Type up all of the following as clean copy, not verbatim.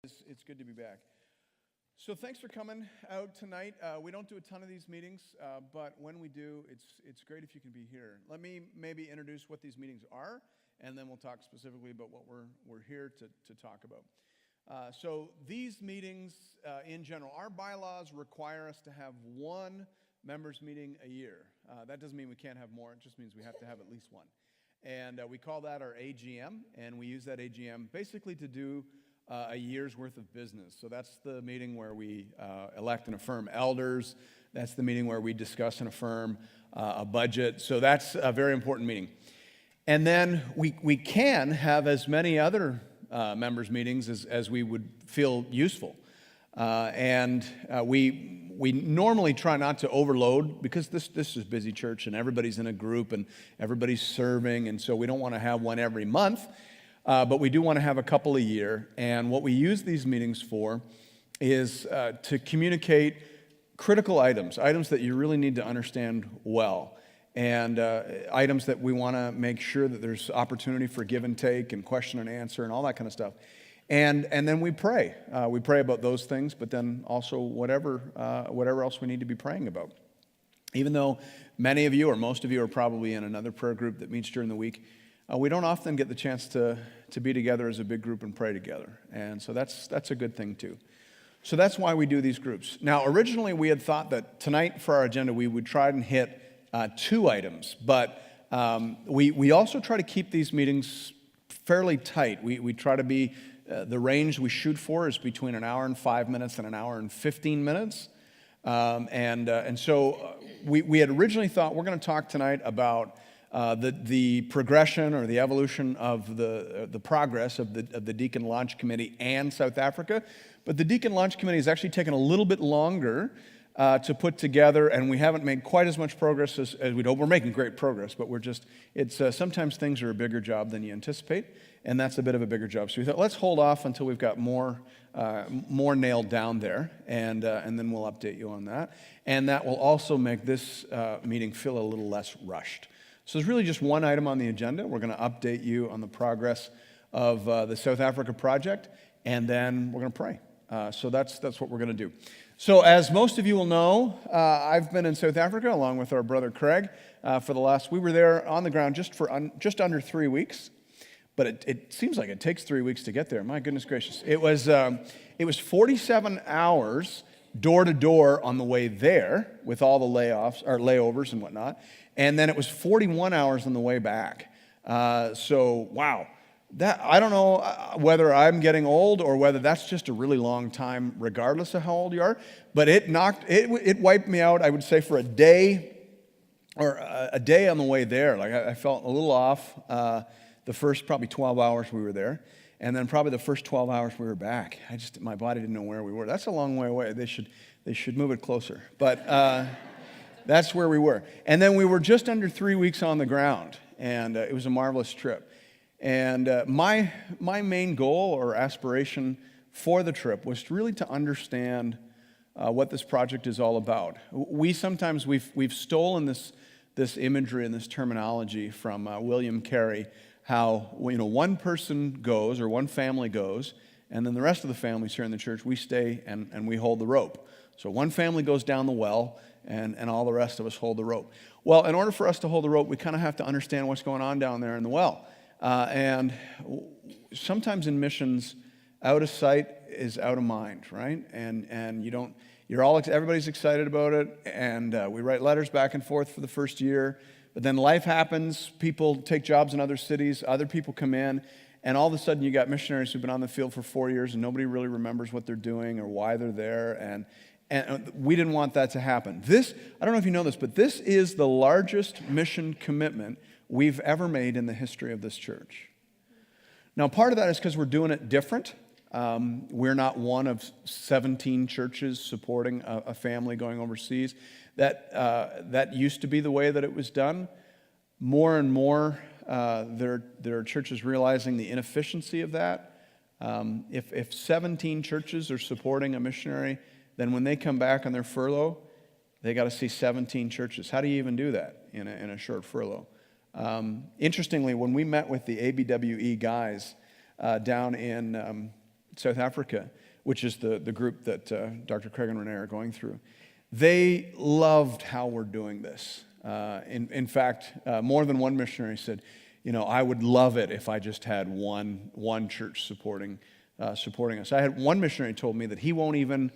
It's good to be back. So thanks for coming out tonight. We don't do a ton of these meetings, but when we do, it's great if you can be here. Let me maybe introduce what these meetings are, and then we'll talk specifically about what we're here to talk about. So these meetings, in general, our bylaws require us to have one members meeting a year. That doesn't mean we can't have more. It just means we have to have at least one. And we call that our AGM, and we use that AGM basically to do a year's worth of business. So that's the meeting where we elect and affirm elders. That's the meeting where we discuss and affirm a budget. So that's a very important meeting. And then we can have as many other members' meetings as we would feel useful. And we normally try not to overload, because this is busy church and everybody's in a group and everybody's serving, and so we don't want to have one every month. But we do want to have a couple a year, and what we use these meetings for is to communicate critical items that you really need to understand well, and items that we want to make sure that there's opportunity for give and take and question and answer and all that kind of stuff. And then we pray. We pray about those things, but then also whatever else we need to be praying about. Even though many of you or most of you are probably in another prayer group that meets during the week, we don't often get the chance to be together as a big group and pray together. And so that's a good thing too. So that's why we do these groups. Now, originally we had thought that tonight for our agenda we would try and hit 2 items, but we also try to keep these meetings fairly tight. We try to be, the range we shoot for is between an hour and 5 minutes and an hour and 15 minutes. And so we had originally thought we're going to talk tonight about the progression or the evolution of the progress of the Deacon Launch Committee and South Africa. But the Deacon Launch Committee has actually taken a little bit longer to put together, and we haven't made quite as much progress as we'd hope. We're making great progress, but sometimes things are a bigger job than you anticipate, and that's a bit of a bigger job. So we thought, let's hold off until we've got more nailed down there, and then we'll update you on that. And that will also make this meeting feel a little less rushed. So there's really just one item on the agenda. We're going to update you on the progress of the South Africa project, and then we're going to pray. So that's what we're going to do. So as most of you will know, I've been in South Africa along with our brother Craig we were there on the ground just under 3 weeks, but it seems like it takes 3 weeks to get there. My goodness gracious. It was 47 hours door to door on the way there with all the layovers and whatnot. And then it was 41 hours on the way back. So, wow. I don't know whether I'm getting old or whether that's just a really long time, regardless of how old you are. But it wiped me out, I would say, for a day on the way there. Like I felt a little off the first probably 12 hours we were there. And then probably the first 12 hours we were back. My body didn't know where we were. That's a long way away. They should move it closer. But that's where we were. And then we were just under 3 weeks on the ground, and it was a marvelous trip. And my main goal or aspiration for the trip was really to understand what this project is all about. We've stolen this imagery and this terminology from William Carey, how one person goes or one family goes, and then the rest of the families here in the church, we stay and we hold the rope. So one family goes down the well, and all the rest of us hold the rope. Well, in order for us to hold the rope, we kind of have to understand what's going on down there in the well. And sometimes in missions, out of sight is out of mind, right? And everybody's excited about it, and we write letters back and forth for the first year. But then life happens, people take jobs in other cities, other people come in, and all of a sudden you got missionaries who've been on the field for 4 years and nobody really remembers what they're doing or why they're there, and we didn't want that to happen. I don't know if you know this, but this is the largest mission commitment we've ever made in the history of this church. Now, part of that is because we're doing it different. We're not one of 17 churches supporting a family going overseas. That used to be the way that it was done. More and more, there are churches realizing the inefficiency of that. If 17 churches are supporting a missionary, then when they come back on their furlough, they got to see 17 churches. How do you even do that in a short furlough? Interestingly, when we met with the ABWE guys down in South Africa, which is the group that Dr. Craig and Renee are going through. They loved how we're doing this. In fact, more than one missionary said, I would love it if I just had one church supporting us. I had one missionary told me that he won't even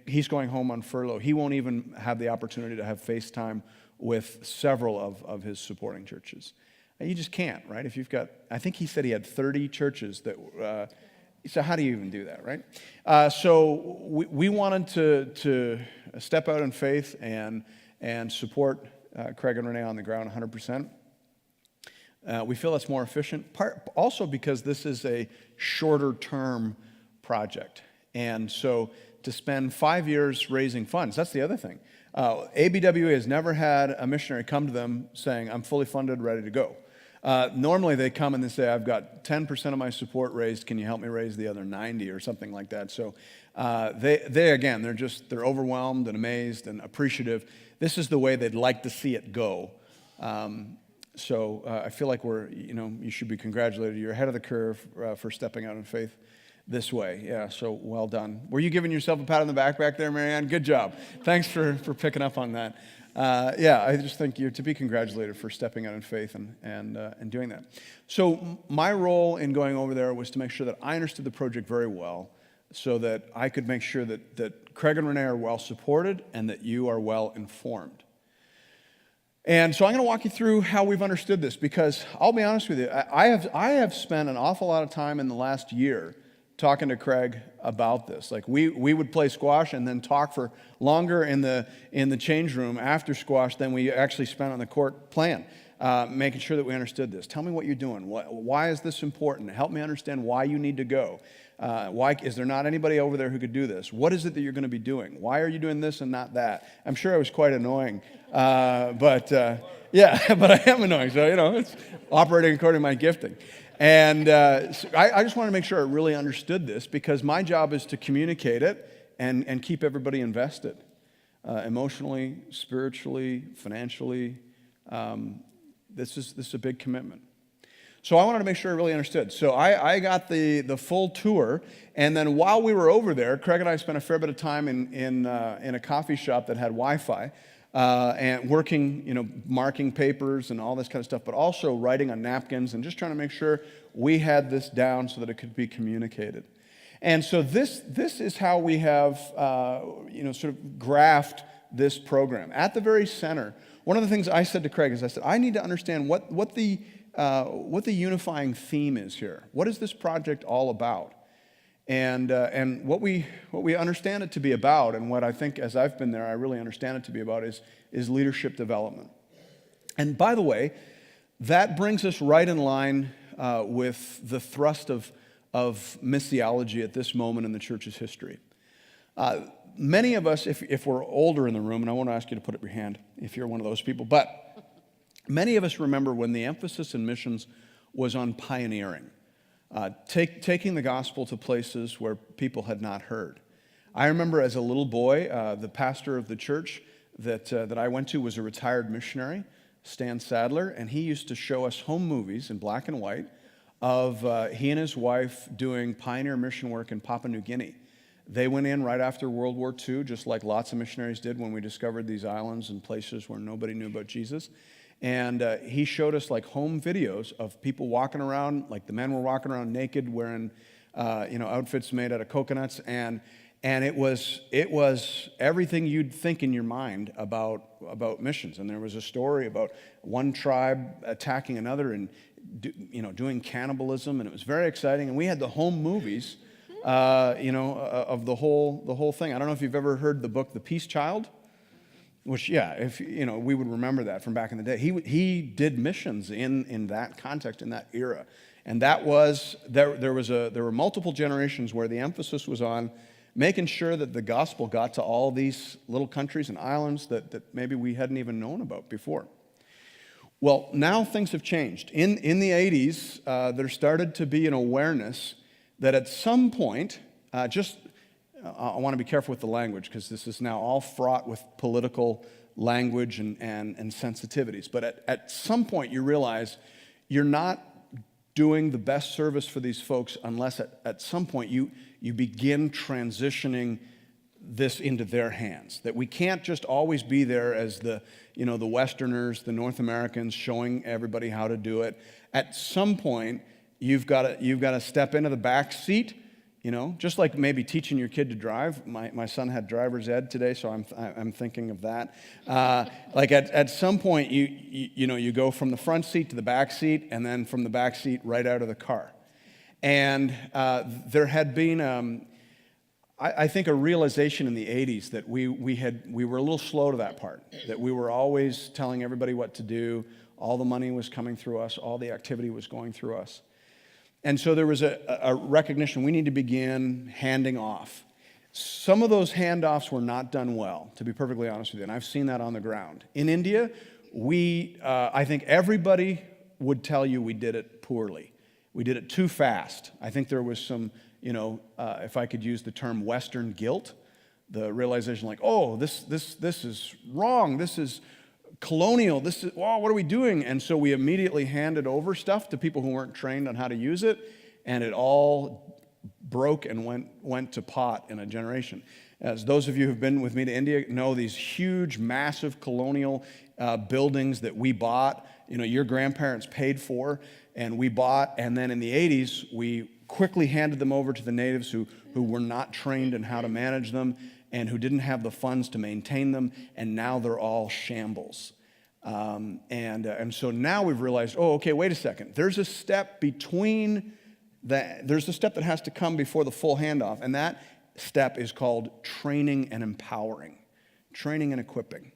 he's going home on furlough. He won't even have the opportunity to have FaceTime with several of his supporting churches. You just can't, right? If you've got, I think he said he had 30 churches that, so how do you even do that, right? So we wanted to step out in faith and support Craig and Renee on the ground 100%. We feel that's more efficient, also because this is a shorter term project. And so to spend 5 years raising funds, that's the other thing. ABWA has never had a missionary come to them saying, I'm fully funded, ready to go. Normally they come and they say, I've got 10% of my support raised, can you help me raise the other 90 or something like that? So they're overwhelmed and amazed and appreciative. This is the way they'd like to see it go. So I feel like you should be congratulated. You're ahead of the curve for stepping out in faith this way. Yeah, so well done. Were you giving yourself a pat on the back there, Marianne? Good job. Thanks for picking up on that. I just think you're to be congratulated for stepping out in faith and doing that. So my role in going over there was to make sure that I understood the project very well so that I could make sure that Craig and Renee are well supported and that you are well informed. And so I'm going to walk you through how we've understood this, because I'll be honest with you, I have spent an awful lot of time in the last year talking to Craig about this. Like we would play squash and then talk for longer in the change room after squash than we actually spent on the court playing, making sure that we understood this. Tell me what you're doing. Why is this important? Help me understand why you need to go. Why is there not anybody over there who could do this? What is it that you're going to be doing? Why are you doing this and not that? I'm sure I was quite annoying, but I am annoying. So it's operating according to my gifting. And so I just want to make sure I really understood this, because my job is to communicate it and keep everybody invested, emotionally, spiritually, financially. This is a big commitment. So I wanted to make sure I really understood. So I got the full tour, and then while we were over there, Craig and I spent a fair bit of time in a coffee shop that had Wi-Fi, and working, marking papers and all this kind of stuff, but also writing on napkins and just trying to make sure we had this down so that it could be communicated. And so this is how we have, sort of graphed this program. At the very center, one of the things I said to Craig is I need to understand what the unifying theme is here. What is this project all about? And what we understand it to be about, and what I think as I've been there, I really understand it to be about is leadership development. And by the way, that brings us right in line with the thrust of missiology at this moment in the church's history. Many of us, if we're older in the room, and I won't ask you to put up your hand if you're one of those people, but many of us remember when the emphasis in missions was on pioneering, taking the gospel to places where people had not heard. I remember as a little boy, the pastor of the church that I went to was a retired missionary, Stan Sadler, and he used to show us home movies in black and white of he and his wife doing pioneer mission work in Papua New Guinea. They went in right after World War II, just like lots of missionaries did when we discovered these islands and places where nobody knew about Jesus. And he showed us like home videos of people walking around, like the men were walking around naked, wearing outfits made out of coconuts, and it was everything you'd think in your mind about missions. And there was a story about one tribe attacking another and doing cannibalism, and it was very exciting. And we had the home movies, of the whole thing. I don't know if you've ever heard the book The Peace Child. Which, if we would remember that from back in the day. He did missions in that context, in that era, and that was there were multiple generations where the emphasis was on making sure that the gospel got to all these little countries and islands that maybe we hadn't even known about before. Well, now things have changed. In the 80s, there started to be an awareness that at some point, I want to be careful with the language because this is now all fraught with political language and sensitivities. But at some point you realize you're not doing the best service for these folks unless at some point you begin transitioning this into their hands. That we can't just always be there as the Westerners, the North Americans, showing everybody how to do it. At some point, you've got to step into the back seat, just like maybe teaching your kid to drive. My son had driver's ed today, so I'm thinking of that. Like at some point, you go from the front seat to the back seat, and then from the back seat right out of the car. And there had been, I think, a realization in the 80s that we were a little slow to that part, that we were always telling everybody what to do. All the money was coming through us. All the activity was going through us. And so there was a recognition we need to begin handing off. Some of those handoffs were not done well, to be perfectly honest with you, and I've seen that on the ground. In India, I think everybody would tell you we did it poorly. We did it too fast. I think there was some, if I could use the term Western guilt, the realization like, oh, this is wrong, this is colonial, what are we doing? And so we immediately handed over stuff to people who weren't trained on how to use it, and it all broke and went to pot in a generation. As those of you who've been with me to India know, these huge, massive colonial buildings that we bought, your grandparents paid for, and we bought, and then in the 80s, we quickly handed them over to the natives who were not trained in how to manage them, and who didn't have the funds to maintain them, and now they're all shambles. And so now we've realized, oh, okay, wait a second. There's a step there's a step that has to come before the full handoff, and that step is called training and empowering, training and equipping.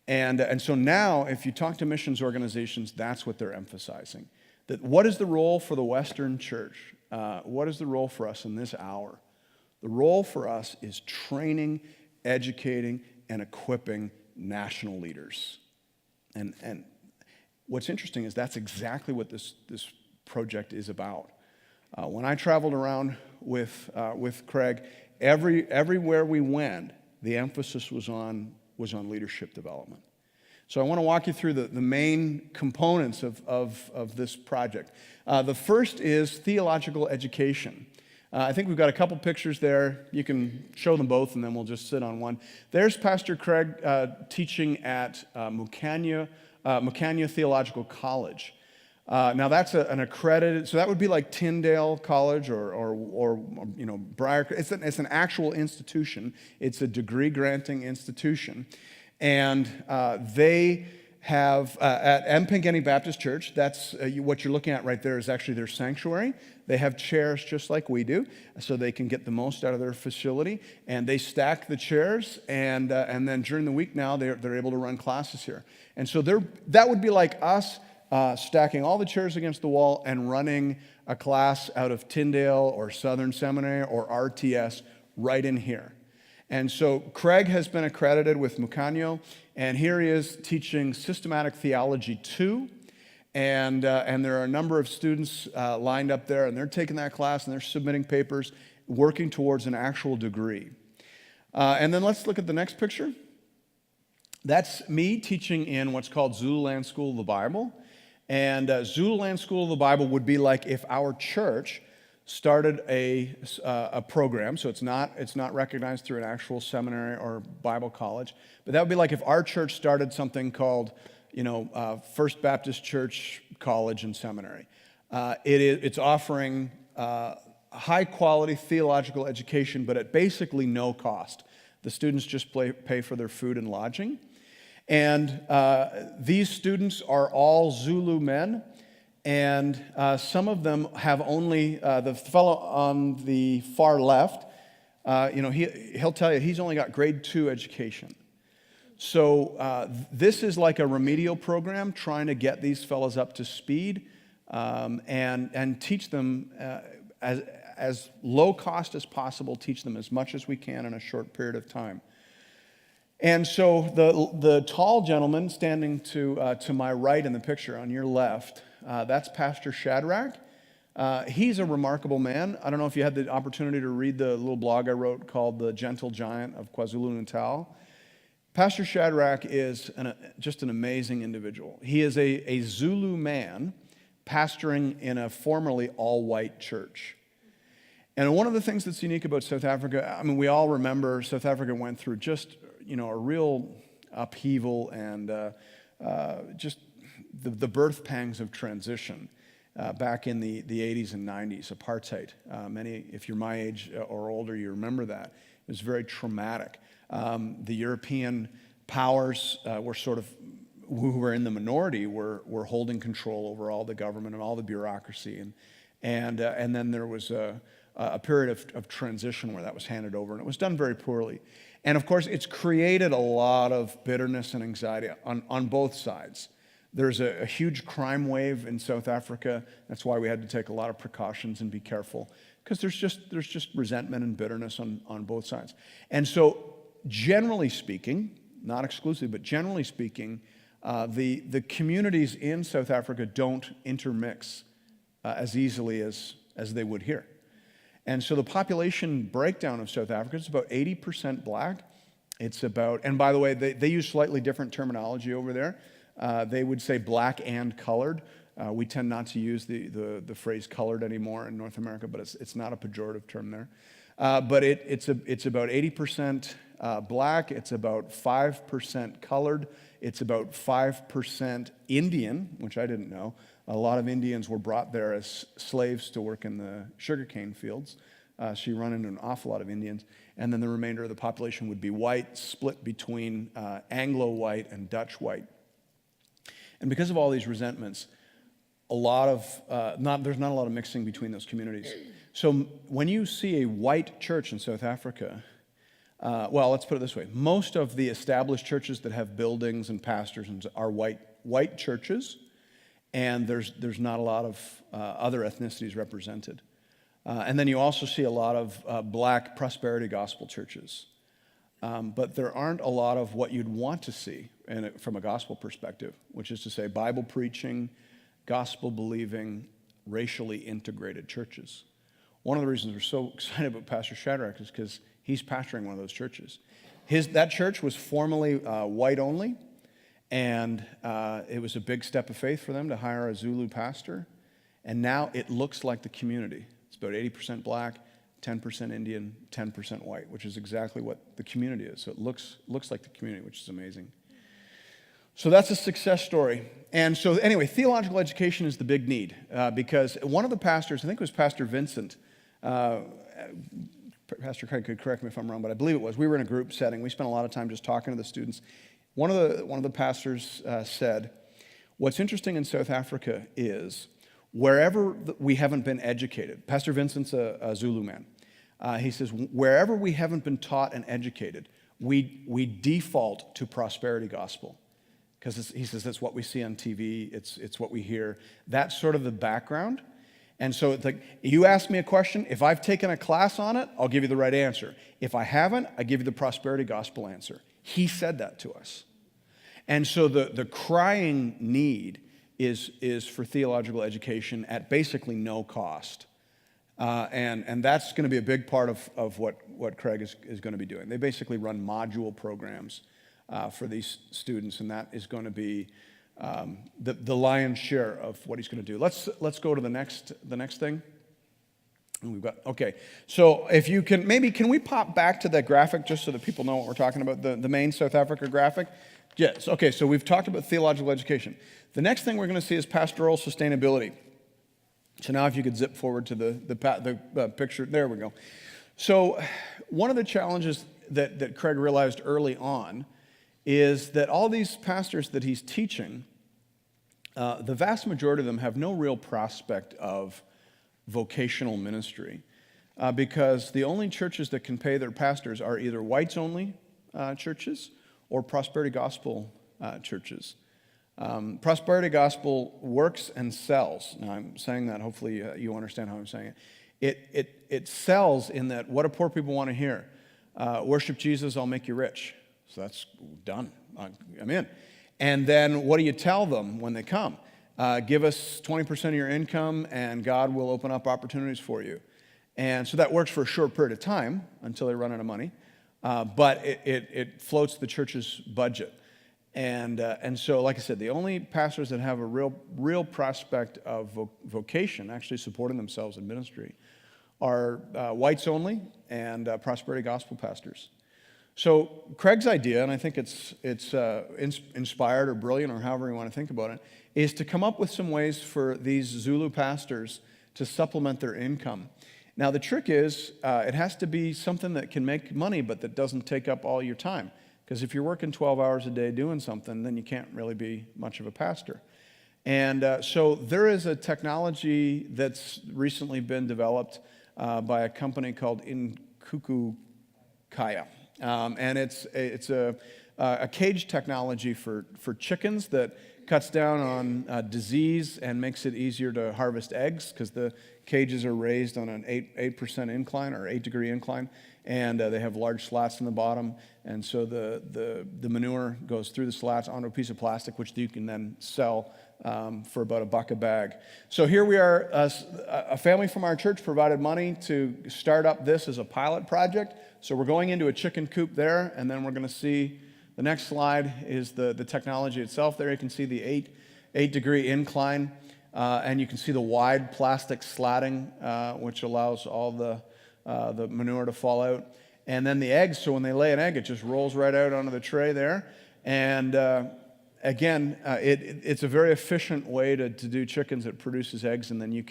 And so now, if you talk to missions organizations, that's what they're emphasizing. That what is the role for the Western church? What is the role for us in this hour? The role for us is training, educating, and equipping national leaders. And what's interesting is that's exactly what this project is about. When I traveled around with Craig, everywhere we went, the emphasis was on leadership development. So I want to walk you through the main components of this project. The first is theological education. I think we've got a couple pictures there. You can show them both, and then we'll just sit on one. There's Pastor Craig teaching at Mukanya Theological College. Now that's an accredited, so that would be like Tyndale College or Briar. It's an actual institution. It's a degree-granting institution, and they have at Mpingeni Baptist Church. That's what you're looking at right there is actually their sanctuary. They have chairs just like we do, so they can get the most out of their facility. And they stack the chairs, and then during the week now they're able to run classes here. And so that would be like us stacking all the chairs against the wall and running a class out of Tyndale or Southern Seminary or RTS right in here. And so Craig has been accredited with Mukanya, and here he is teaching Systematic Theology 2. And there are a number of students lined up there, and they're taking that class, and they're submitting papers, working towards an actual degree. And then let's look at the next picture. That's me teaching in what's called Zululand School of the Bible. And Zululand School of the Bible would be like if our church started a program, so it's not recognized through an actual seminary or Bible college, but that would be like if our church started something called First Baptist Church College and Seminary. It's offering high-quality theological education, but at basically no cost. The students just pay for their food and lodging. And these students are all Zulu men, and some of them have only, the fellow on the far left, he'll tell you he's only got grade 2 education. So this is like a remedial program trying to get these fellows up to speed and teach them as low cost as possible, teach them as much as we can in a short period of time. And so the tall gentleman standing to my right in the picture on your left, that's Pastor Shadrach. He's a remarkable man. I don't know if you had the opportunity to read the little blog I wrote called The Gentle Giant of KwaZulu-Natal. Pastor Shadrach is just an amazing individual. He is a Zulu man, pastoring in a formerly all-white church. And one of the things that's unique about South Africa, I mean, we all remember South Africa went through just, a real upheaval and just the birth pangs of transition back in the 80s and 90s, apartheid. Many, if you're my age or older, you remember that. It was very traumatic. The European powers were sort of, who were in the minority, were holding control over all the government and all the bureaucracy. And then there was a period of transition where that was handed over, and it was done very poorly. And of course, it's created a lot of bitterness and anxiety on both sides. There's a huge crime wave in South Africa. That's why we had to take a lot of precautions and be careful, because there's just resentment and bitterness on both sides. And so, generally speaking, not exclusively, but generally speaking, the communities in South Africa don't intermix as easily as they would here. And so the population breakdown of South Africa is about 80% black. It's about, and by the way, they use slightly different terminology over there. They would say black and colored. We tend not to use the phrase colored anymore in North America, but it's not a pejorative term there. But it's about 80% black. It's about 5% colored. It's about 5% Indian, which I didn't know. A lot of Indians were brought there as slaves to work in the sugarcane fields. So you run into an awful lot of Indians. And then the remainder of the population would be white, split between Anglo-white and Dutch white. And because of all these resentments, there's not a lot of mixing between those communities. So when you see a white church in South Africa, well, let's put it this way. Most of the established churches that have buildings and pastors are white churches, and there's not a lot of other ethnicities represented. And then you also see a lot of black prosperity gospel churches. But there aren't a lot of what you'd want to see from a gospel perspective, which is to say Bible preaching, gospel believing, racially integrated churches. One of the reasons we're so excited about Pastor Shadrach is because he's pastoring one of those churches. That church was formerly white only, and it was a big step of faith for them to hire a Zulu pastor. And now it looks like the community. It's about 80% black, 10% Indian, 10% white, which is exactly what the community is. So it looks like the community, which is amazing. So that's a success story. And so anyway, theological education is the big need because one of the pastors, I think it was Pastor Vincent, Pastor Craig could correct me if I'm wrong, but I believe it was. We were in a group setting. We spent a lot of time just talking to the students. One of the pastors said, what's interesting in South Africa is wherever we haven't been educated, Pastor Vincent's a Zulu man. He says, wherever we haven't been taught and educated, we default to prosperity gospel. Because he says that's what we see on TV, it's what we hear. That's sort of the background. And so it's like, you ask me a question, if I've taken a class on it, I'll give you the right answer. If I haven't, I give you the prosperity gospel answer. He said that to us. And so the crying need is for theological education at basically no cost. And that's going to be a big part of what Craig is going to be doing. They basically run module programs for these students, and that is going to be the lion's share of what he's going to do. Let's go to the next thing. Okay. So if you can, can we pop back to that graphic just so that people know what we're talking about, the main South Africa graphic? Yes. Okay. So we've talked about theological education. The next thing we're going to see is pastoral sustainability. So now if you could zip forward to the picture. There we go. So one of the challenges that Craig realized early on is that all these pastors that he's teaching, the vast majority of them have no real prospect of vocational ministry because the only churches that can pay their pastors are either whites-only churches or prosperity gospel churches. Prosperity gospel works and sells. Now, I'm saying that, hopefully you understand how I'm saying it. It sells in that, what do poor people want to hear? Worship Jesus, I'll make you rich. So that's done. I'm in. And then what do you tell them when they come? Give us 20% of your income and God will open up opportunities for you. And so that works for a short period of time until they run out of money. But it floats the church's budget. And so, like I said, the only pastors that have a real prospect of vocation, actually supporting themselves in ministry, are whites only and prosperity gospel pastors. So Craig's idea, and I think it's inspired or brilliant or however you want to think about it, is to come up with some ways for these Zulu pastors to supplement their income. Now the trick is it has to be something that can make money but that doesn't take up all your time. Because if you're working 12 hours a day doing something, then you can't really be much of a pastor. And so there is a technology that's recently been developed by a company called Kaya. And it's a cage technology for chickens that cuts down on disease and makes it easier to harvest eggs because the cages are raised on an 8% incline or 8-degree incline, and they have large slats in the bottom. And so the manure goes through the slats onto a piece of plastic, which you can then sell for about $1 a bag. So here we are, a family from our church provided money to start up this as a pilot project. So we're going into a chicken coop there, and then we're going to see, the next slide is the technology itself. There you can see the 8-degree incline, and you can see the wide plastic slatting, which allows all the manure to fall out. And then the eggs, so when they lay an egg, it just rolls right out onto the tray there. And again, it's a very efficient way to do chickens. It produces eggs, and then you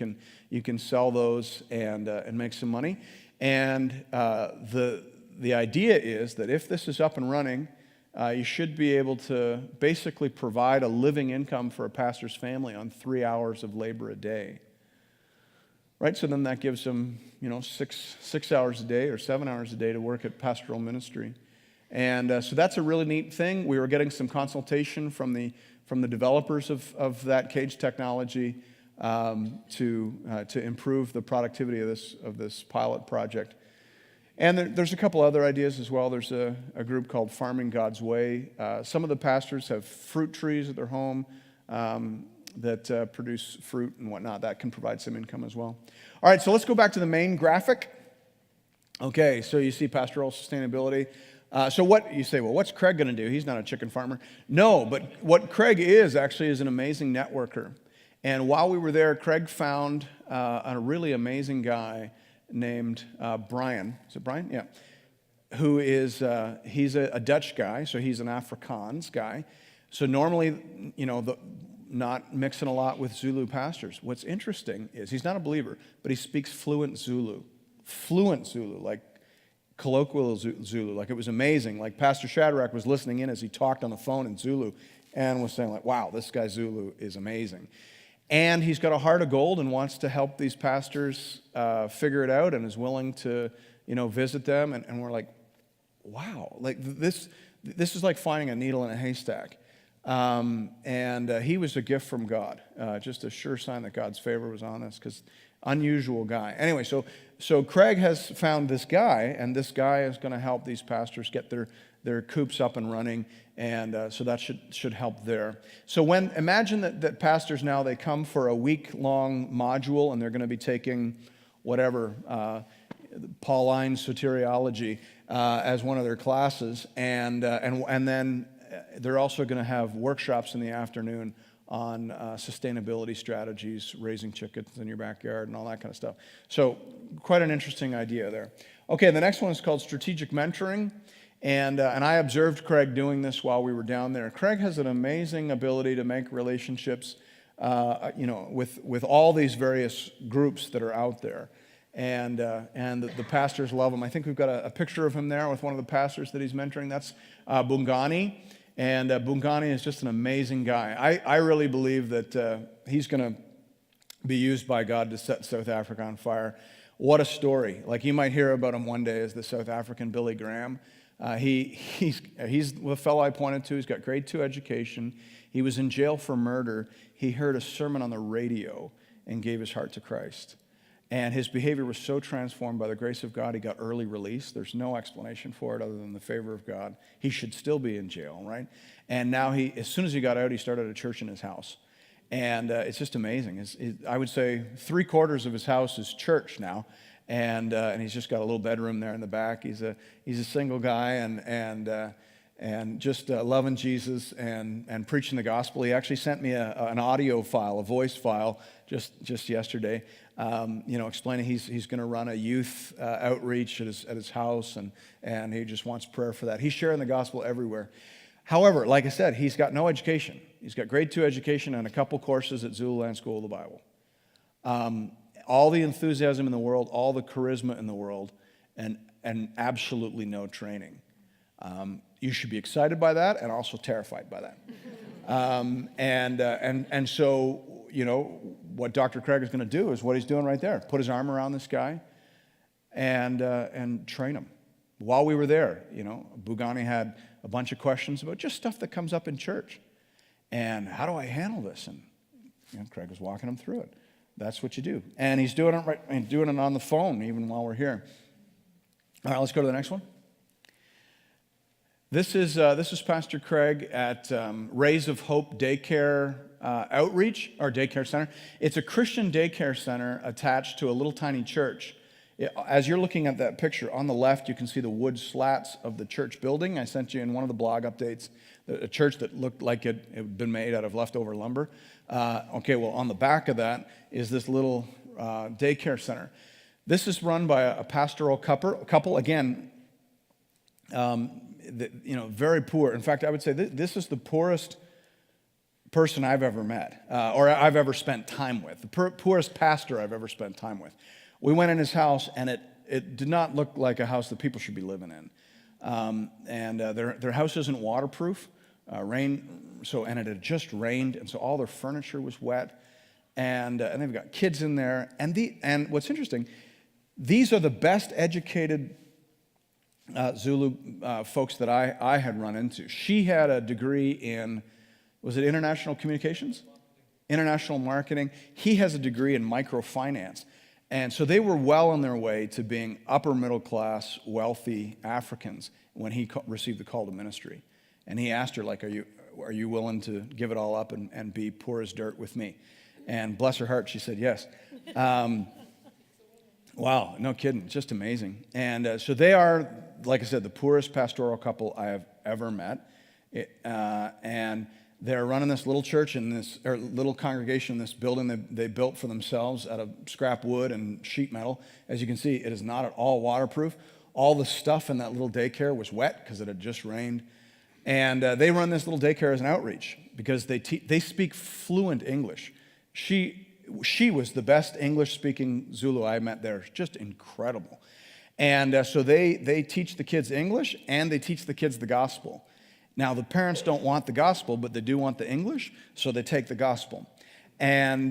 can sell those and make some money. And the idea is that if this is up and running, you should be able to basically provide a living income for a pastor's family on 3 hours of labor a day. Right? So then that gives them, 6 hours a day or 7 hours a day to work at pastoral ministry. And so that's a really neat thing. We were getting some consultation from the developers of that cage technology to improve the productivity of this pilot project. And there's a couple other ideas as well. There's a group called Farming God's Way. Some of the pastors have fruit trees at their home that produce fruit and whatnot. That can provide some income as well. All right, so let's go back to the main graphic. Okay, so you see pastoral sustainability. So what you say, well, what's Craig going to do? He's not a chicken farmer. No, but what Craig is actually is an amazing networker. And while we were there, Craig found a really amazing guy named Brian. Is it Brian? Yeah. Who is, he's a Dutch guy, so he's an Afrikaans guy. So normally, not mixing a lot with Zulu pastors. What's interesting is he's not a believer, but he speaks fluent Zulu. Fluent Zulu, like colloquial Zulu. Like it was amazing. Like Pastor Shadrach was listening in as he talked on the phone in Zulu and was saying like, wow, this guy Zulu is amazing. And he's got a heart of gold and wants to help these pastors figure it out and is willing to, visit them. And we're like, wow, like this is like finding a needle in a haystack. And he was a gift from God, just a sure sign that God's favor was on us, because unusual guy. Anyway, so Craig has found this guy, and this guy is going to help these pastors get their coops up and running, and so that should help there. So imagine that pastors now, they come for a week-long module, and they're going to be taking whatever, Pauline soteriology as one of their classes, and then they're also going to have workshops in the afternoon on sustainability strategies, raising chickens in your backyard and all that kind of stuff. So quite an interesting idea there. Okay, the next one is called strategic mentoring. And I observed Craig doing this while we were down there. Craig has an amazing ability to make relationships, with all these various groups that are out there. And the pastors love him. I think we've got a picture of him there with one of the pastors that he's mentoring. That's Bungani. And Bungani is just an amazing guy. I really believe that he's going to be used by God to set South Africa on fire. What a story. Like, you might hear about him one day as the South African Billy Graham. He's the fellow I pointed to. He's got grade 2 education. He was in jail for murder. He heard a sermon on the radio and gave his heart to Christ. And his behavior was so transformed by the grace of God, he got early release. There's no explanation for it other than the favor of God. He should still be in jail, right? And now as soon as he got out, he started a church in his house. And it's just amazing. I would say 3/4 of his house is church now. And he's just got a little bedroom there in the back. He's a single guy, and just loving Jesus and preaching the gospel. He actually sent me an audio file, a voice file, just yesterday, explaining he's going to run a youth outreach at his house, and he just wants prayer for that. He's sharing the gospel everywhere. However, like I said, he's got no education. He's got grade 2 education and a couple courses at Zululand School of the Bible. All the enthusiasm in the world, all the charisma in the world, and absolutely no training. You should be excited by that and also terrified by that. And so, what Dr. Craig is going to do is what he's doing right there. Put his arm around this guy and train him. While we were there, Bugani had a bunch of questions about just stuff that comes up in church. And how do I handle this? And Craig was walking him through it. That's what you do. And he's doing it on the phone even while we're here. All right, let's go to the next one. This is Pastor Craig at Rays of Hope Daycare Outreach, or Daycare Center. It's a Christian daycare center attached to a little tiny church. As you're looking at that picture, on the left, you can see the wood slats of the church building. I sent you in one of the blog updates a church that looked like it had been made out of leftover lumber. On the back of that is this little daycare center. This is run by a pastoral couple. Again, very poor. In fact, I would say this is the poorest person I've ever met, or I've ever spent time with. The poorest pastor I've ever spent time with. We went in his house, and it did not look like a house that people should be living in. Their house isn't waterproof. And it had just rained, and so all their furniture was wet. And they've got kids in there. And what's interesting, these are the best educated Zulu folks that I had run into. She had a degree in, was it international communications? International marketing. He has a degree in microfinance. And so they were well on their way to being upper middle class, wealthy Africans when he received the call to ministry. And he asked her, are you willing to give it all up and be poor as dirt with me? And bless her heart, she said yes. Wow, no kidding, just amazing. And so they are, like I said, the poorest pastoral couple I have ever met. And they're running this little church little congregation in this building they built for themselves out of scrap wood and sheet metal. As you can see, it is not at all waterproof. All the stuff in that little daycare was wet because it had just rained. And they run this little daycare as an outreach because they speak fluent English. She was the best English-speaking Zulu I met there. Just incredible. And so they teach the kids English and they teach the kids the gospel. Now, the parents don't want the gospel, but they do want the English, so they take the gospel. And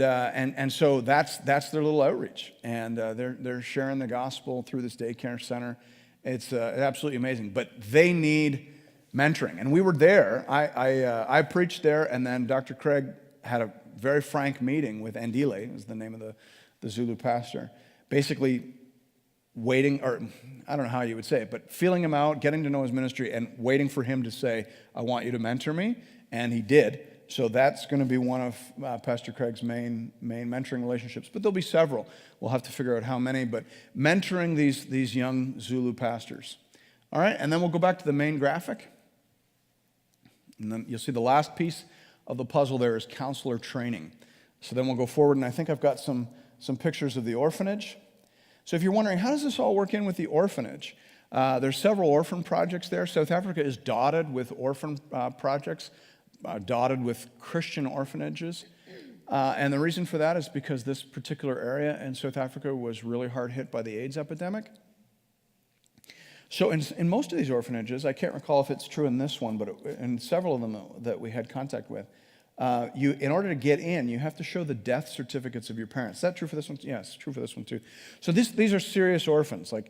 so that's their little outreach. And they're sharing the gospel through this daycare center. It's absolutely amazing. But they need mentoring. And we were there. I preached there, and then Dr. Craig had a very frank meeting with Andile, is the name of the Zulu pastor, basically waiting, or I don't know how you would say it, but feeling him out, getting to know his ministry, and waiting for him to say, I want you to mentor me, and he did. So that's going to be one of Pastor Craig's main mentoring relationships, but there'll be several. We'll have to figure out how many, but mentoring these young Zulu pastors. All right, and then we'll go back to the main graphic, and then you'll see the last piece of the puzzle there is counselor training. So then we'll go forward, and I think I've got some pictures of the orphanage. So if you're wondering, how does this all work in with the orphanage? There's several orphan projects there. South Africa is dotted with orphan projects, dotted with Christian orphanages. And the reason for that is because this particular area in South Africa was really hard hit by the AIDS epidemic. So in most of these orphanages, I can't recall if it's true in this one, but in several of them that we had contact with, in order to get in, you have to show the death certificates of your parents. Is that true for this one? Yes, it's true for this one too. So these are serious orphans. This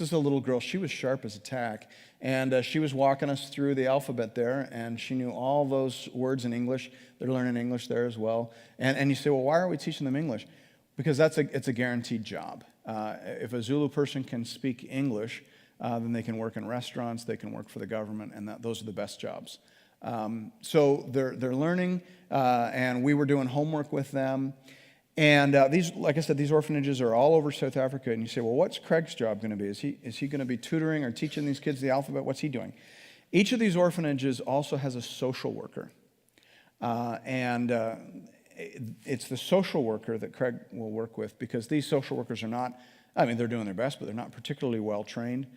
is a little girl. She was sharp as a tack. And she was walking us through the alphabet there, and she knew all those words in English. They're learning English there as well. And you say, well, why are we teaching them English? Because it's a guaranteed job. If a Zulu person can speak English, then they can work in restaurants, they can work for the government, and those are the best jobs. So they're learning, and we were doing homework with them. And these, like I said, these orphanages are all over South Africa. And you say, well, what's Craig's job going to be? Is he going to be tutoring or teaching these kids the alphabet? What's he doing? Each of these orphanages also has a social worker. It's the social worker that Craig will work with, because these social workers are not, they're doing their best, but they're not particularly well trained.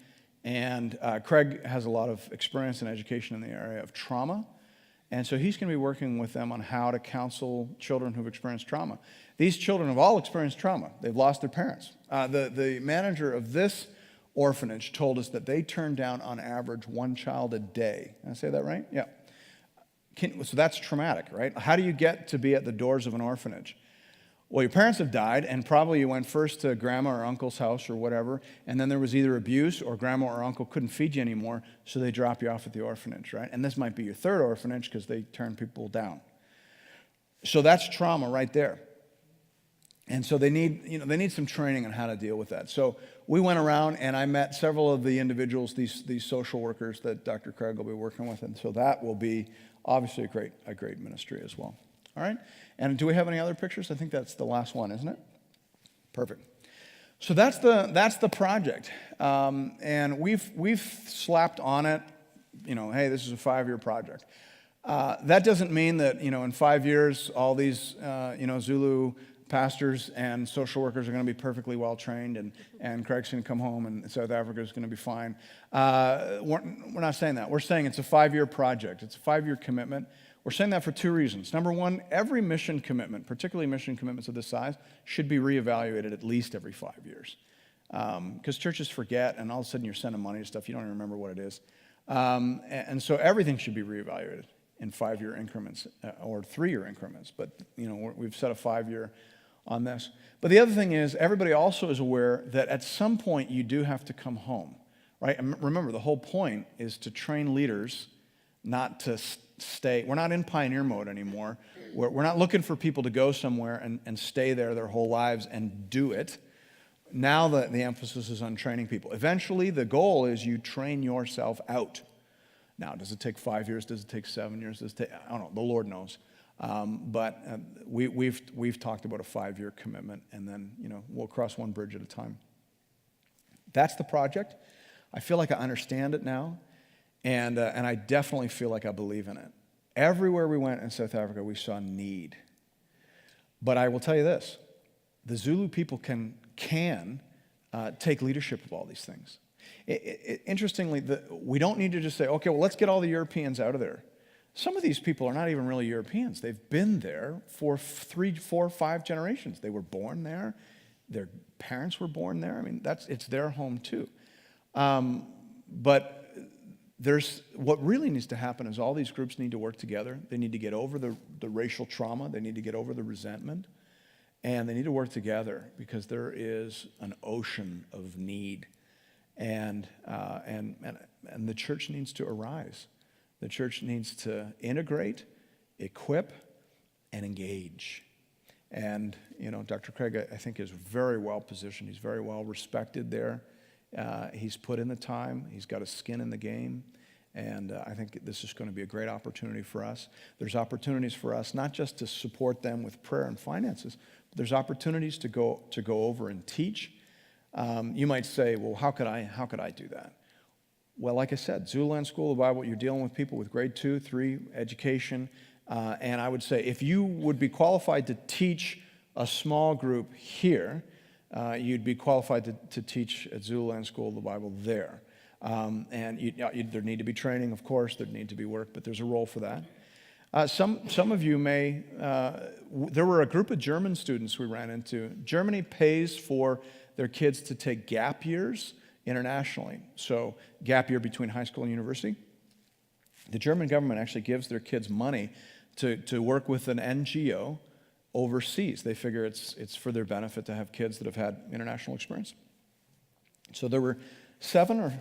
And Craig has a lot of experience and education in the area of trauma. And so he's going to be working with them on how to counsel children who've experienced trauma. These children have all experienced trauma. They've lost their parents. The manager of this orphanage told us that they turn down on average one child a day. Did I say that right? Yeah. So that's traumatic, right? How do you get to be at the doors of an orphanage? Well, your parents have died, and probably you went first to grandma or uncle's house or whatever, and then there was either abuse or grandma or uncle couldn't feed you anymore, so they drop you off at the orphanage, right? And this might be your third orphanage because they turn people down. So that's trauma right there. And so they need some training on how to deal with that. So we went around, and I met several of the individuals, these social workers that Dr. Craig will be working with, and so that will be obviously a great ministry as well. All right? And do we have any other pictures? I think that's the last one, isn't it? Perfect. So that's the project. And we've slapped on it, hey, this is a 5-year project. That doesn't mean that, in 5 years, all these, Zulu pastors and social workers are going to be perfectly well trained, and Craig's going to come home and South Africa is going to be fine. We're not saying that. We're saying it's a 5-year project. It's a 5-year commitment. We're saying that for 2 reasons. Number one, every mission commitment, particularly mission commitments of this size, should be reevaluated at least every 5 years. Because churches forget, and all of a sudden you're sending money to stuff, you don't even remember what it is. And so everything should be reevaluated in 5-year increments or 3-year increments. But, we've set a 5-year on this. But the other thing is, everybody also is aware that at some point you do have to come home, right? And remember, the whole point is to train leaders, not to stay. We're not in pioneer mode anymore. We're not looking for people to go somewhere and stay there their whole lives and do it. Now the emphasis is on training people. Eventually, the goal is you train yourself out. Now, does it take 5 years? Does it take 7 years? Does it take, I don't know. The Lord knows. But we've talked about a 5-year commitment, and then we'll cross one bridge at a time. That's the project. I feel like I understand it now, and I definitely feel like I believe in it. Everywhere we went in South Africa, we saw need. But I will tell you this: the Zulu people can take leadership of all these things. Interestingly, we don't need to just say, okay, well, let's get all the Europeans out of there. Some of these people are not even really Europeans. They've been there for 3, 4, 5 generations. They were born there. Their parents were born there. It's their home too. But what really needs to happen is all these groups need to work together. They need to get over the racial trauma. They need to get over the resentment. And they need to work together, because there is an ocean of need. And the church needs to arise. The church needs to integrate, equip, and engage. And, Dr. Craig, I think, is very well positioned. He's very well respected there. He's put in the time. He's got a skin in the game. And I think this is going to be a great opportunity for us. There's opportunities for us not just to support them with prayer and finances, but there's opportunities to go over and teach. You might say, well, how could I do that? Well, like I said, Zululand School of the Bible, you're dealing with people with grade 2, 3 education. And I would say, if you would be qualified to teach a small group here, you'd be qualified to teach at Zululand School of the Bible there. And there need to be training, of course, there need to be work, but there's a role for that. Some of you may, there were a group of German students we ran into. Germany pays for their kids to take gap years internationally. So gap year between high school and university. The German government actually gives their kids money to work with an NGO overseas. They figure it's for their benefit to have kids that have had international experience. So there were 7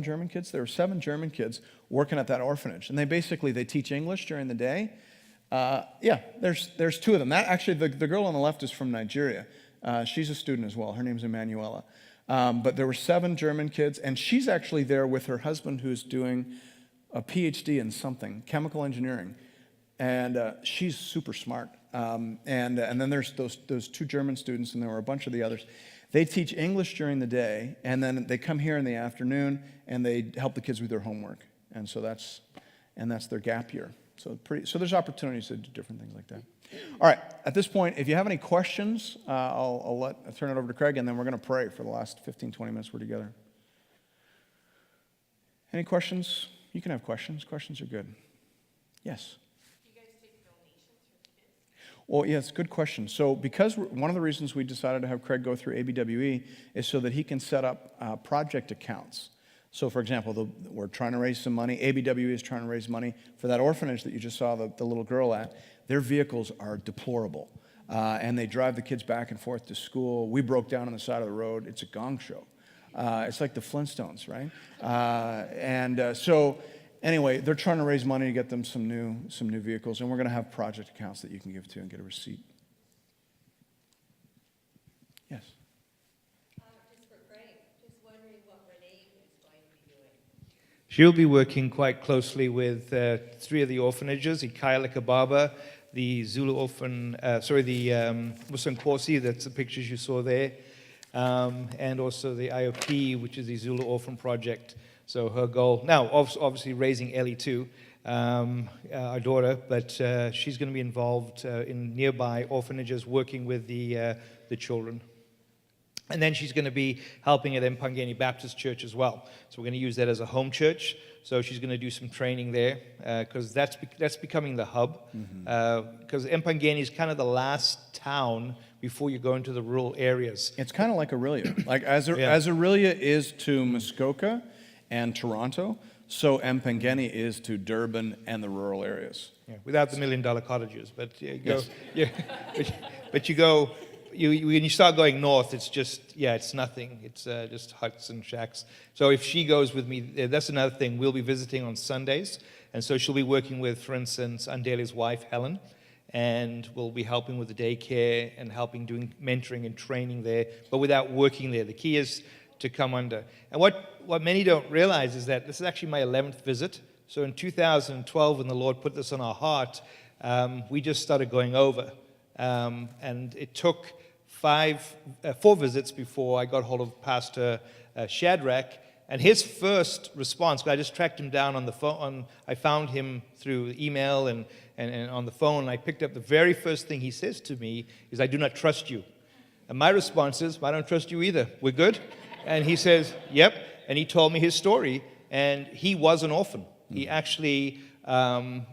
German kids? There were 7 German kids working at that orphanage. And they teach English during the day. There's 2 of them. The girl on the left is from Nigeria. She's a student as well. Her name's Emanuela. But there were 7 German kids, and she's actually there with her husband, who's doing a PhD in something, chemical engineering. and she's super smart. And then there's those 2 German students, and there were a bunch of the others. They teach English during the day, and then they come here in the afternoon, and they help the kids with their homework. And so that's their gap year. So there's opportunities to do different things like that. All right, at this point, if you have any questions, I'll turn it over to Craig, and then we're going to pray for the last 15, 20 minutes we're together. Any questions? You can have questions. Questions are good. Yes? Do you guys take donations for kids? Well, yes, good question. So because one of the reasons we decided to have Craig go through ABWE is so that he can set up project accounts. So, for example, we're trying to raise some money. ABWE is trying to raise money for that orphanage that you just saw the little girl at. Their vehicles are deplorable, and they drive the kids back and forth to school. We broke down on the side of the road. It's a gong show. It's like the Flintstones, right? So anyway, they're trying to raise money to get them some new vehicles, and we're going to have project accounts that you can give to and get a receipt. Yes? Just for Craig, just wondering what Renee is going to be doing. She'll be working quite closely with 3 of the orphanages, the Kaya Kababa, the Zulu orphan, the Muslim Korsi, that's the pictures you saw there, and also the IOP, which is the Zulu Orphan Project. So her goal, now obviously raising Ellie too, our daughter, but she's going to be involved in nearby orphanages working with the children. And then she's going to be helping at Mpangeni Baptist Church as well. So we're going to use that as a home church. So she's going to do some training there because that's becoming the hub. Because Mpangeni is kind of the last town before you go into the rural areas. It's kind of like Aurelia. Like as Aurelia is to Muskoka and Toronto, so Mpangeni is to Durban and the rural areas. Yeah, without the $1 million cottages, but but you go. When you start going north, it's just, it's nothing. It's just huts and shacks. So if she goes with me, that's another thing. We'll be visiting on Sundays. And so she'll be working with, for instance, Andeli's wife, Helen. And we'll be helping with the daycare and helping doing mentoring and training there, but without working there. The key is to come under. And what many don't realize is that this is actually my 11th visit. So in 2012, when the Lord put this on our heart, we just started going over. And it took 4 visits before I got hold of Pastor Shadrach, and his first response, I just tracked him down on the phone. I found him through email and on the phone, and I picked up the very first thing he says to me is, "I do not trust you." And my response is, "I don't trust you either. We're good?" And he says, "Yep." And he told me his story, and he was an orphan. He actually,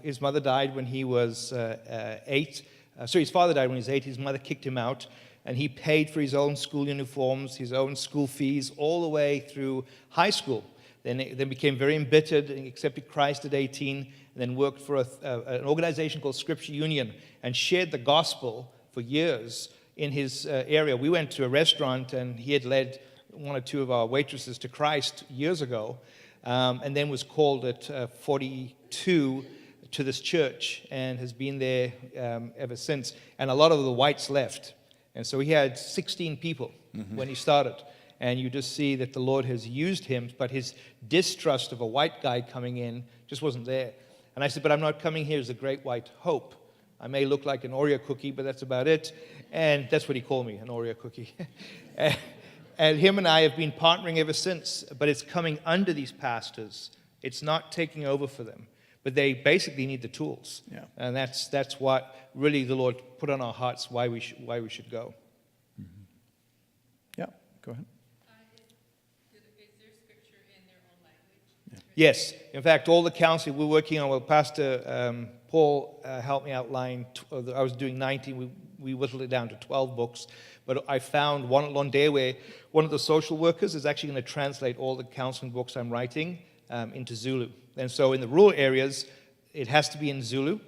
his mother died when he was 8. His father died when he was 8. His mother kicked him out, and he paid for his own school uniforms, his own school fees, all the way through high school. Then became very embittered and accepted Christ at 18, and then worked for an organization called Scripture Union and shared the gospel for years in his area. We went to a restaurant, and he had led 1 or 2 of our waitresses to Christ years ago, and then was called at 42 to this church and has been there ever since. And a lot of the whites left. And so he had 16 people when he started. And you just see that the Lord has used him, but his distrust of a white guy coming in just wasn't there. And I said, "But I'm not coming here as a great white hope. I may look like an Oreo cookie, but that's about it." And that's what he called me, an Oreo cookie. And him and I have been partnering ever since, but it's coming under these pastors. It's not taking over for them. But they basically need the tools. Yeah. And that's what really the Lord put on our hearts why we should go. Yeah, go ahead. Is there scripture in their own language? Yeah. Yes. In fact, all the counseling we're working on, well, Pastor Paul helped me outline, I was doing 19, we whittled it down to 12 books. But I found one at Londewe, one of the social workers is actually going to translate all the counseling books I'm writing into Zulu. And so in the rural areas, it has to be in Zulu,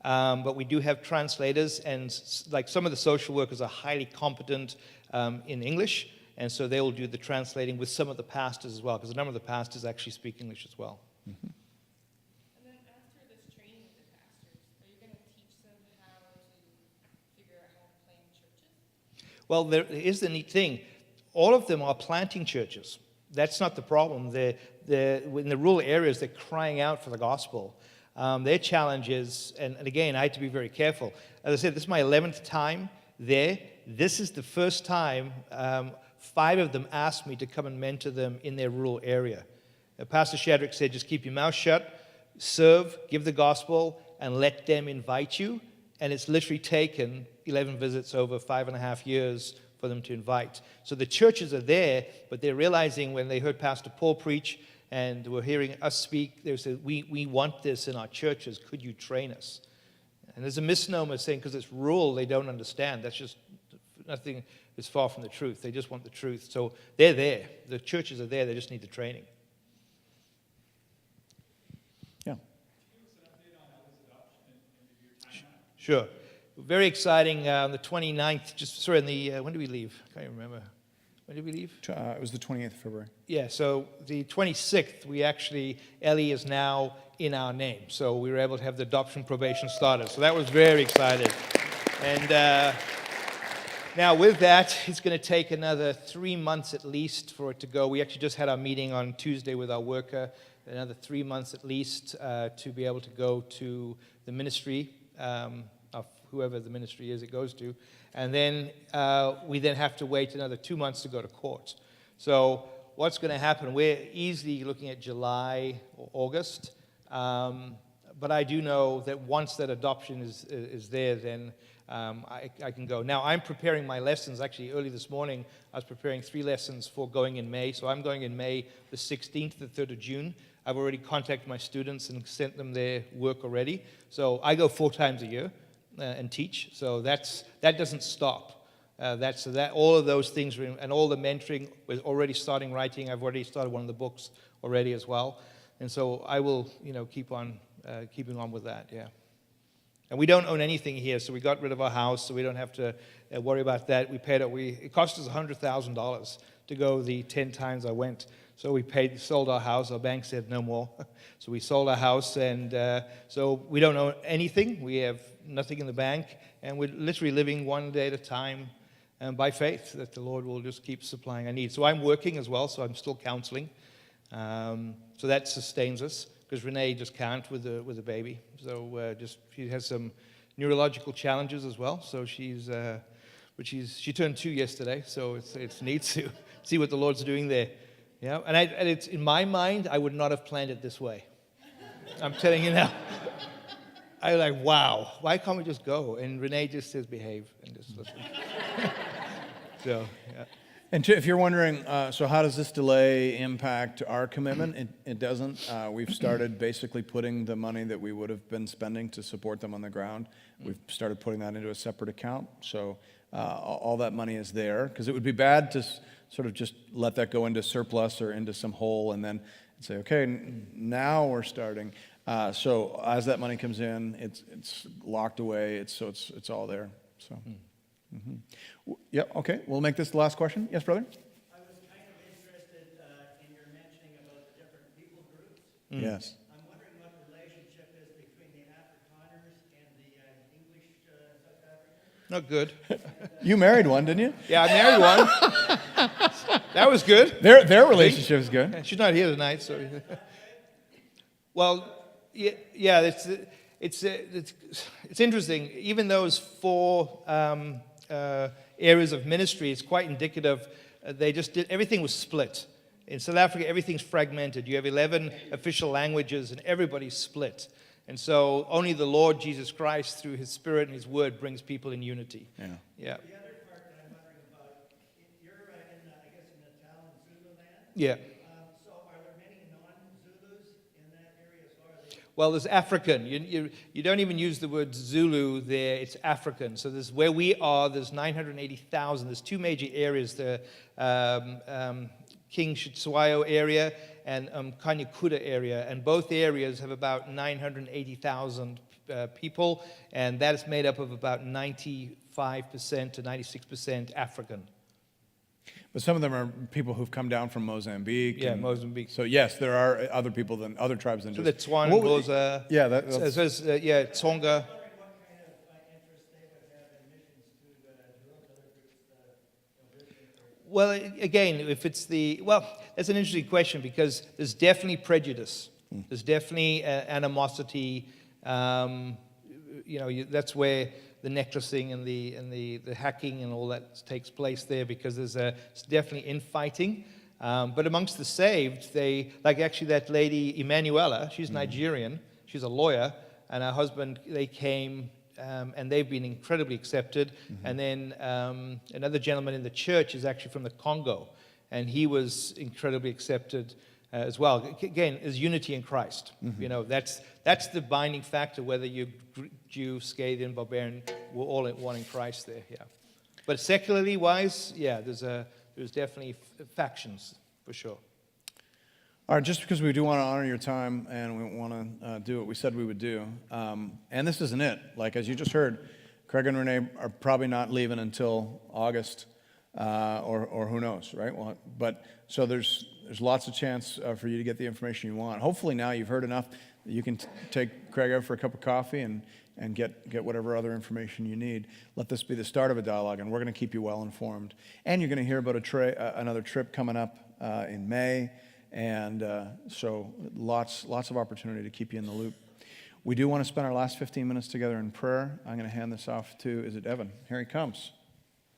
but we do have translators, and like some of the social workers are highly competent in English, and so they will do the translating with some of the pastors as well, because a number of the pastors actually speak English as well. And then after this training with the pastors, are you going to teach them how to figure out how to plant churches? Well, there is the neat thing. All of them are planting churches. That's not the problem. In the rural areas, they're crying out for the gospel. Their challenge is, and again, I had to be very careful. As I said, this is my 11th time there. This is the first time 5 of them asked me to come and mentor them in their rural area. Pastor Shadrach said, just keep your mouth shut, serve, give the gospel, and let them invite you. And it's literally taken 11 visits over 5.5 years for them to invite. So the churches are there, but they're realizing when they heard Pastor Paul preach and were hearing us speak, they said, we want this in our churches. Could you train us? And there's a misnomer saying because it's rural, they don't understand. That's just nothing is far from the truth. They just want the truth. So they're there. The churches are there. They just need the training. Yeah. Sure. Very exciting. The 29th, when did we leave? I can't remember. When did we leave? It was the 28th of February. Yeah, so the 26th, Ellie is now in our name. So we were able to have the adoption probation started. So that was very exciting. And now with that, it's going to take another 3 months at least for it to go. We actually just had our meeting on Tuesday with our worker. Another 3 months at least to be able to go to the ministry of whoever the ministry is it goes to. And then we then have to wait another 2 months to go to court. So what's going to happen? We're easily looking at July or August. But I do know that once that adoption is there, then I can go. Now, I'm preparing my lessons. Actually, early this morning, I was preparing 3 lessons for going in May. So I'm going in May the 16th to the 3rd of June. I've already contacted my students and sent them their work already. So I go 4 times a year and teach. So that doesn't stop. All of those things, and all the mentoring, we're already starting writing. I've already started one of the books already as well. And so I will, keep on keeping on with that, yeah. And we don't own anything here, so we got rid of our house, so we don't have to worry about that. We paid it cost us $100,000 to go the 10 times I went. So we sold our house. Our bank said no more. So we sold our house, and so we don't own anything. We have nothing in the bank, and we're literally living one day at a time by faith that the Lord will just keep supplying our needs. So I'm working as well, so I'm still counseling. So that sustains us, because Renee just can't with a baby. So she has some neurological challenges as well. So she turned 2 yesterday. So it's neat to see what the Lord's doing there. Yeah, and it's in my mind, I would not have planned it this way. I'm telling you now. I was like, wow, why can't we just go? And Renee just says, behave and just listen. So, yeah. And if you're wondering, so how does this delay impact our commitment? It doesn't. We've started basically putting the money that we would have been spending to support them on the ground. We've started putting that into a separate account. So all that money is there, because it would be bad to sort of just let that go into surplus or into some hole and then say, okay, now we're starting. So as that money comes in, it's locked away. It's all there. So. Mm-hmm. Yeah, okay. We'll make this the last question. Yes, brother? I was kind of interested in your mentioning about the different people groups. Yes. I'm wondering what the relationship is between the Afrikaners and the English South Africans. Not good. You married one, didn't you? Yeah, I married one. That was good. Their relationship is good. She's not here tonight, so. Well, yeah, it's interesting. Even those 4 areas of ministry, it's quite indicative. They just did, everything was split. In South Africa, everything's fragmented. You have 11 official languages, and everybody's split. And so only the Lord Jesus Christ, through His Spirit and His Word, brings people in unity. Yeah. The other part that I'm wondering about, you're I guess in the town Zulu land? Yeah. So are there many non-Zulus in that area as well? Well, there's African. You don't even use the word Zulu there. It's African. So there's where we are. There's 980,000. There's 2 major areas: the King Shitswayo area and Kanyakuda area. And both areas have about 980,000 people, and that is made up of about 95% to 96% African. But some of them are people who've come down from Mozambique. Yeah, Mozambique. So yes, there are other tribes than So just. the Tswana, Xhosa, Yeah, Tsonga. Well, again, that's an interesting question, because there's definitely prejudice There's definitely animosity. That's where the necklacing and the hacking and all that takes place there, because it's definitely infighting. But amongst the saved, like actually that lady Emanuela, she's Nigerian, she's a lawyer, and her husband, they came and they've been incredibly accepted. And then another gentleman in the church is actually from the Congo, and he was incredibly accepted as well. Again, is unity in Christ. That's the binding factor, whether you're Jew, Scythian, barbarian, we're all at one in Christ there, yeah. But secularly wise, yeah, there's definitely factions, for sure. All right, just because we do want to honor your time and we want to do what we said we would do, and this isn't it. Like, as you just heard, Craig and Renee are probably not leaving until August, or who knows, right? Well, but so there's lots of chance for you to get the information you want. Hopefully now you've heard enough that you can take Craig out for a cup of coffee and get whatever other information you need. Let this be the start of a dialogue, and we're going to keep you well informed. And you're going to hear about another trip coming up in May, and so lots of opportunity to keep you in the loop. We do want to spend our last 15 minutes together in prayer. I'm going to hand this off to, is it Evan? Here he comes.